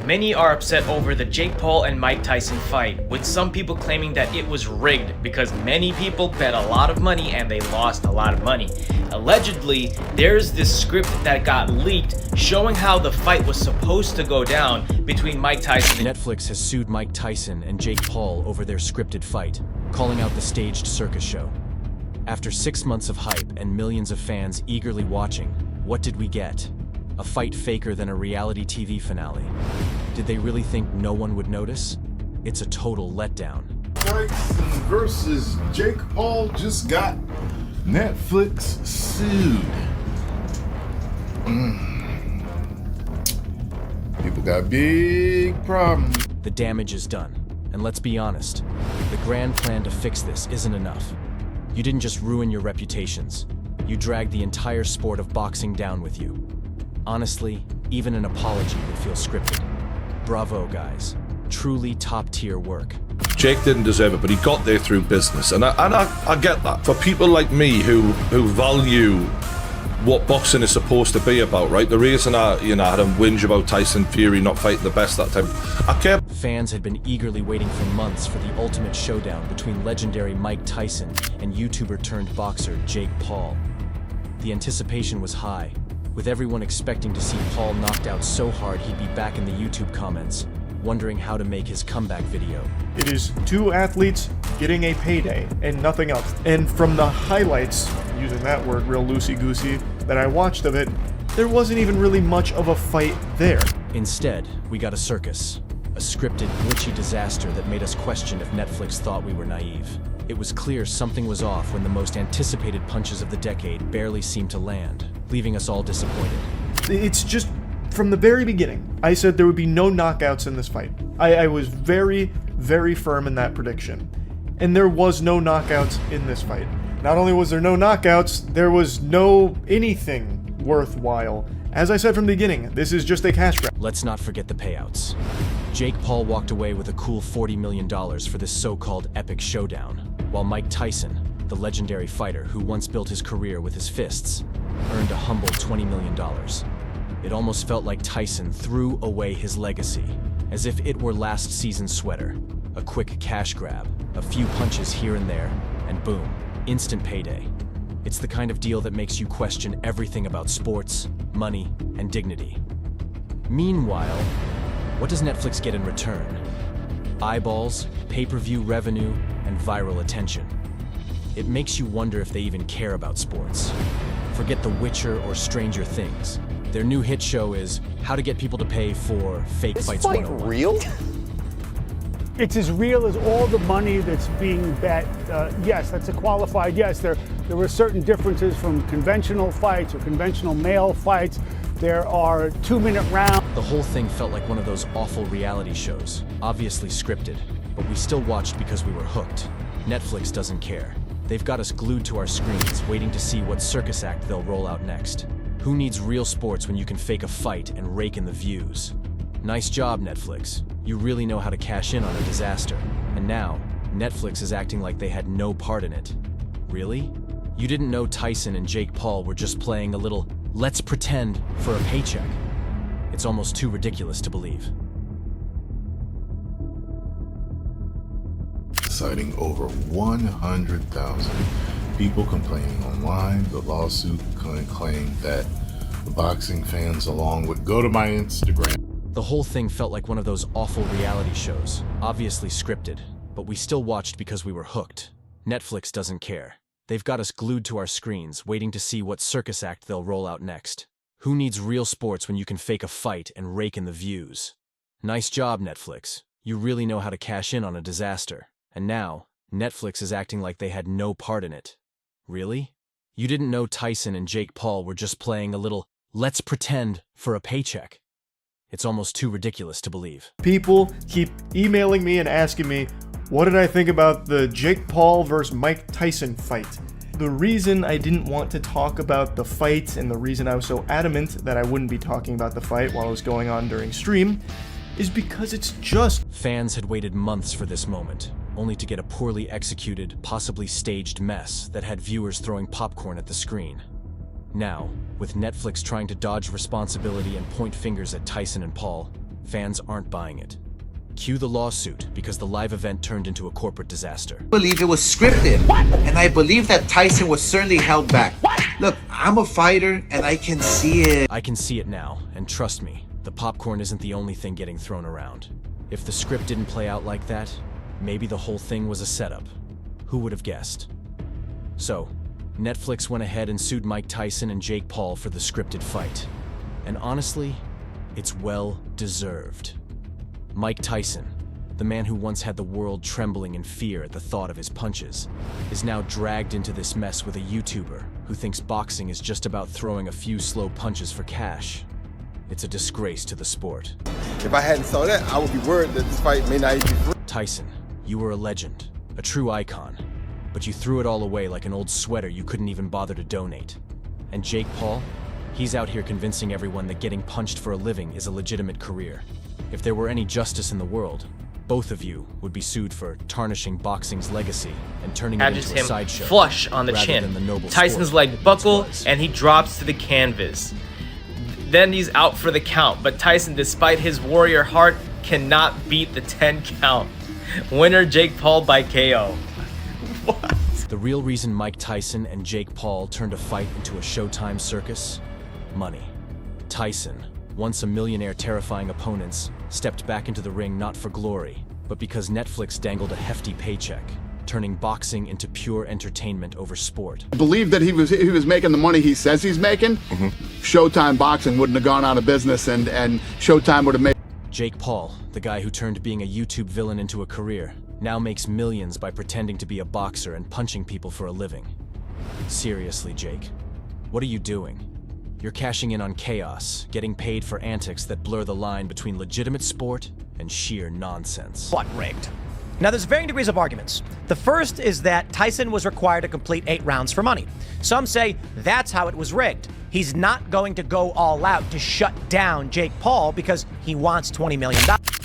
Many are upset over the Jake Paul and Mike Tyson fight, with some people claiming that it was rigged because many people bet a lot of money and they lost a lot of money. Allegedly, there's this script that got leaked showing how the fight was supposed to go down between Mike Tyson and Netflix has sued Mike Tyson and Jake Paul over their scripted fight, calling out the staged circus show. After 6 months of hype and millions of fans eagerly watching, what did we get? A fight faker than a reality TV finale. Did they really think no one would notice? It's a total letdown. Tyson versus Jake Paul just got Netflix sued. People got big problems. The damage is done. And let's be honest, the grand plan to fix this isn't enough. You didn't just ruin your reputations. You dragged the entire sport of boxing down with you. Honestly, even an apology would feel scripted. Bravo, guys. Truly top-tier work. Jake didn't deserve it, but he got there through business, and I get that. For people like me who value what boxing is supposed to be about, right? The reason I had a whinge about Tyson Fury not fighting the best that time, I care. Fans had been eagerly waiting for months for the ultimate showdown between legendary Mike Tyson and YouTuber-turned-boxer Jake Paul. The anticipation was high, with everyone expecting to see Paul knocked out so hard he'd be back in the YouTube comments, wondering how to make his comeback video. It is two athletes getting a payday and nothing else. And from the highlights, using that word real loosey-goosey, that I watched of it, there wasn't even really much of a fight there. Instead, we got a circus, a scripted, glitchy disaster that made us question if Netflix thought we were naive. It was clear something was off when the most anticipated punches of the decade barely seemed to land, leaving us all disappointed. It's just, from the very beginning, I said there would be no knockouts in this fight. I was very, very firm in that prediction. And there was no knockouts in this fight. Not only was there no knockouts, there was no anything worthwhile. As I said from the beginning, this is just a cash grab. Let's not forget the payouts. Jake Paul walked away with a cool $40 million for this so-called epic showdown, while Mike Tyson, the legendary fighter who once built his career with his fists, earned a humble $20 million. It almost felt like Tyson threw away his legacy, as if it were last season's sweater. A quick cash grab, a few punches here and there, and boom, instant payday. It's the kind of deal that makes you question everything about sports, money, and dignity. Meanwhile, what does Netflix get in return? Eyeballs, pay-per-view revenue, and viral attention. It makes you wonder if they even care about sports. Forget The Witcher or Stranger Things. Their new hit show is How to Get People to Pay for Fake Fights 101. Real? It's as real as all the money that's being bet. Yes, that's a qualified yes. There were certain differences from conventional fights or conventional male fights. There are 2-minute rounds. The whole thing felt like one of those awful reality shows, obviously scripted, but we still watched because we were hooked. Netflix doesn't care. They've got us glued to our screens, waiting to see what circus act they'll roll out next. Who needs real sports when you can fake a fight and rake in the views? Nice job, Netflix. You really know how to cash in on a disaster. And now, Netflix is acting like they had no part in it. Really? You didn't know Tyson and Jake Paul were just playing a little let's pretend for a paycheck? It's almost too ridiculous to believe. Citing over 100,000 people complaining online, the lawsuit claimed that the boxing fans along would go to my Instagram. The whole thing felt like one of those awful reality shows, obviously scripted, but we still watched because we were hooked. Netflix doesn't care. They've got us glued to our screens, waiting to see what circus act they'll roll out next. Who needs real sports when you can fake a fight and rake in the views? Nice job, Netflix. You really know how to cash in on a disaster. And now, Netflix is acting like they had no part in it. Really? You didn't know Tyson and Jake Paul were just playing a little let's pretend for a paycheck? It's almost too ridiculous to believe. People keep emailing me and asking me, what did I think about the Jake Paul versus Mike Tyson fight? The reason I didn't want to talk about the fight and the reason I was so adamant that I wouldn't be talking about the fight while it was going on during stream is because it's just... Fans had waited months for this moment, only to get a poorly executed, possibly staged mess that had viewers throwing popcorn at the screen. Now, with Netflix trying to dodge responsibility and point fingers at Tyson and Paul, Fans aren't buying it. Cue the lawsuit because the live event turned into a corporate disaster. I believe it was scripted. And I believe that Tyson was certainly held back. Look, I'm a fighter and I can see it. I can see it now, and trust me, the popcorn isn't the only thing getting thrown around. If the script didn't play out like that, maybe the whole thing was a setup. Who would have guessed? So, Netflix went ahead and sued Mike Tyson and Jake Paul for the scripted fight. And honestly, it's well deserved. Mike Tyson, the man who once had the world trembling in fear at the thought of his punches, is now dragged into this mess with a YouTuber who thinks boxing is just about throwing a few slow punches for cash. It's a disgrace to the sport. If I hadn't saw that, I would be worried that this fight may not even be free. Tyson, you were a legend, a true icon, but you threw it all away like an old sweater you couldn't even bother to donate. And Jake Paul? He's out here convincing everyone that getting punched for a living is a legitimate career. If there were any justice in the world, both of you would be sued for tarnishing boxing's legacy and turning it Catches into a him sideshow. flush on the rather chin. than the noble Tyson's sport leg buckle, once was. and he drops to the canvas. Then he's out for the count, but Tyson, despite his warrior heart, cannot beat the 10 count. Winner Jake Paul by KO. What? The real reason Mike Tyson and Jake Paul turned a fight into a Showtime circus? Money. Tyson, once a millionaire terrifying opponents, stepped back into the ring not for glory, but because Netflix dangled a hefty paycheck, turning boxing into pure entertainment over sport. I believe that he was making the money he says he's making. Showtime Boxing wouldn't have gone out of business, and Showtime would have made. Jake Paul, the guy who turned being a YouTube villain into a career, now makes millions by pretending to be a boxer and punching people for a living. Seriously, Jake, what are you doing? You're cashing in on chaos, getting paid for antics that blur the line between legitimate sport and sheer nonsense. What rigged? Now, there's varying degrees of arguments. The first is that Tyson was required to complete 8 rounds for money. Some say that's how it was rigged. He's not going to go all out to shut down Jake Paul because he wants $20 million.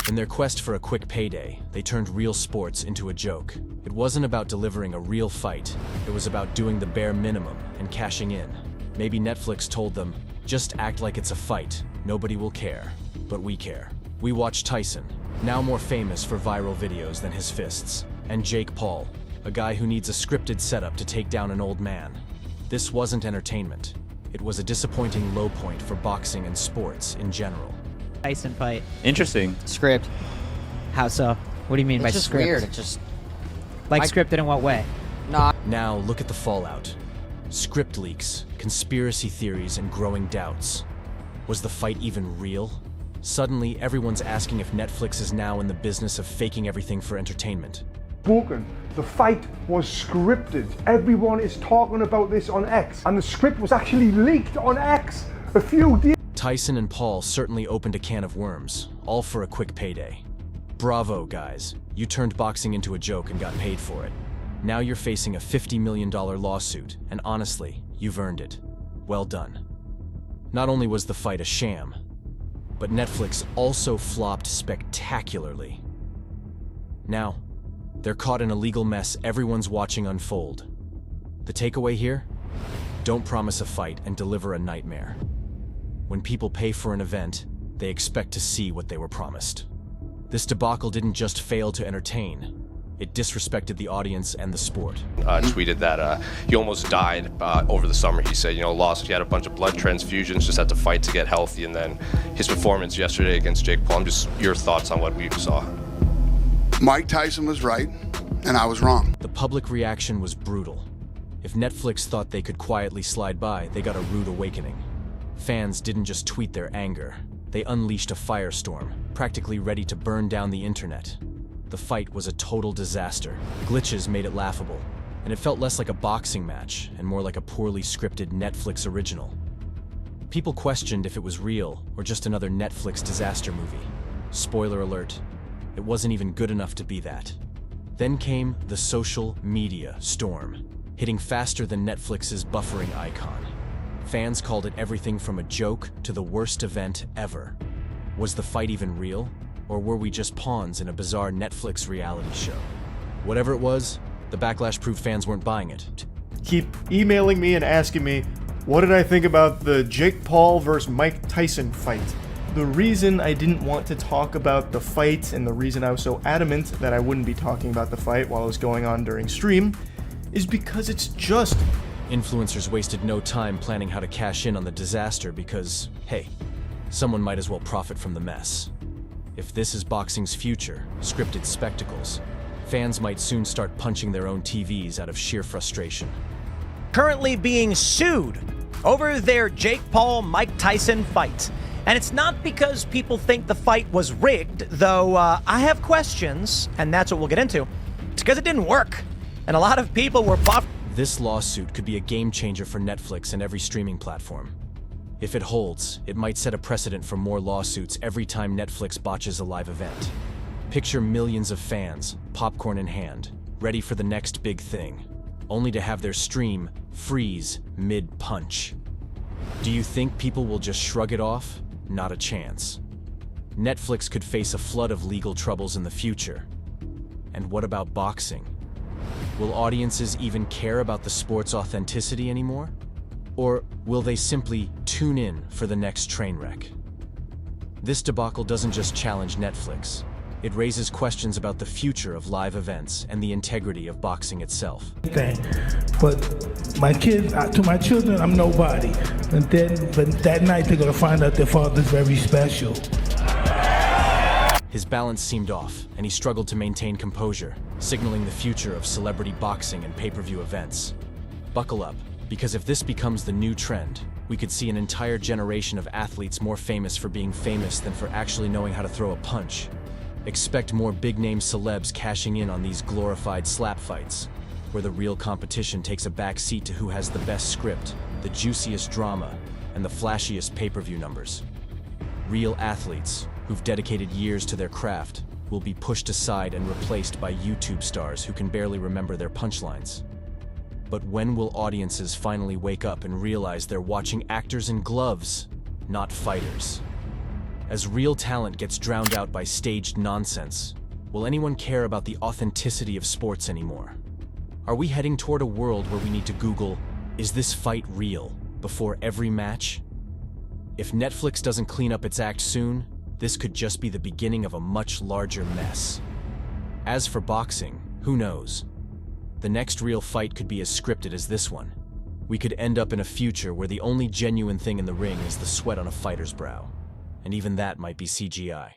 In their quest for a quick payday, they turned real sports into a joke. It wasn't about delivering a real fight. It was about doing the bare minimum and cashing in. Maybe Netflix told them, just act like it's a fight. Nobody will care. But we care. We watch Tyson, now more famous for viral videos than his fists, and Jake Paul, a guy who needs a scripted setup to take down an old man. This wasn't entertainment. It was a disappointing low point for boxing and sports in general. Tyson fight. Interesting. Script. How so? What do you mean by It's just script? weird. It's just Like scripted in what way? Now look at the fallout. Script leaks, conspiracy theories, and growing doubts. Was the fight even real? Suddenly, everyone's asking if Netflix is now in the business of faking everything for entertainment. Spoken. The fight was scripted. Everyone is talking about this on X, and the script was actually leaked on X a few days. Tyson and Paul certainly opened a can of worms, all for a quick payday. Bravo, guys. You turned boxing into a joke and got paid for it. Now you're facing a $50 million lawsuit, and honestly, you've earned it. Well done. Not only was the fight a sham, but Netflix also flopped spectacularly. Now, they're caught in a legal mess everyone's watching unfold. The takeaway here? Don't promise a fight and deliver a nightmare. When people pay for an event, they expect to see what they were promised. This debacle didn't just fail to entertain, it disrespected the audience and the sport. Tweeted that he almost died over the summer. He said, he had a bunch of blood transfusions, just had to fight to get healthy, and then his performance yesterday against Jake Paul. Just your thoughts on what we saw. Mike Tyson was right, and I was wrong. The public reaction was brutal. If Netflix thought they could quietly slide by, they got a rude awakening. Fans didn't just tweet their anger. They unleashed a firestorm, practically ready to burn down the internet. The fight was a total disaster. Glitches made it laughable, and it felt less like a boxing match and more like a poorly scripted Netflix original. People questioned if it was real or just another Netflix disaster movie. Spoiler alert, it wasn't even good enough to be that. Then came the social media storm, hitting faster than Netflix's buffering icon. Fans called it everything from a joke to the worst event ever. Was the fight even real? Or were we just pawns in a bizarre Netflix reality show? Whatever it was, the backlash proved fans weren't buying it. Keep emailing me and asking me, what did I think about the Jake Paul versus Mike Tyson fight? The reason I didn't want to talk about the fight and the reason I was so adamant that I wouldn't be talking about the fight while it was going on during stream is because it's just... Influencers wasted no time planning how to cash in on the disaster because, hey, someone might as well profit from the mess. If this is boxing's future, scripted spectacles, fans might soon start punching their own TVs out of sheer frustration. Currently being sued over their Jake Paul-Mike Tyson fight. And it's not because people think the fight was rigged, though I have questions, and that's what we'll get into. It's because it didn't work, and a lot of people were buffed. This lawsuit could be a game changer for Netflix and every streaming platform. If it holds, it might set a precedent for more lawsuits every time Netflix botches a live event. Picture millions of fans, popcorn in hand, ready for the next big thing, only to have their stream freeze mid-punch. Do you think people will just shrug it off? Not a chance. Netflix could face a flood of legal troubles in the future. And what about boxing? Will audiences even care about the sport's authenticity anymore? Or will they simply tune in for the next train wreck? This debacle doesn't just challenge Netflix. It raises questions about the future of live events and the integrity of boxing itself. But my kids, to my children, I'm nobody. But that night they're gonna find out their father's very special. His balance seemed off, and he struggled to maintain composure, signaling the future of celebrity boxing and pay-per-view events. Buckle up, because if this becomes the new trend, we could see an entire generation of athletes more famous for being famous than for actually knowing how to throw a punch. Expect more big-name celebs cashing in on these glorified slap fights, where the real competition takes a back seat to who has the best script, the juiciest drama, and the flashiest pay-per-view numbers. Real athletes, who've dedicated years to their craft, will be pushed aside and replaced by YouTube stars who can barely remember their punchlines. But when will audiences finally wake up and realize they're watching actors in gloves, not fighters? As real talent gets drowned out by staged nonsense, will anyone care about the authenticity of sports anymore? Are we heading toward a world where we need to Google, "Is this fight real?" before every match? If Netflix doesn't clean up its act soon, this could just be the beginning of a much larger mess. As for boxing, who knows? The next real fight could be as scripted as this one. We could end up in a future where the only genuine thing in the ring is the sweat on a fighter's brow. And even that might be CGI.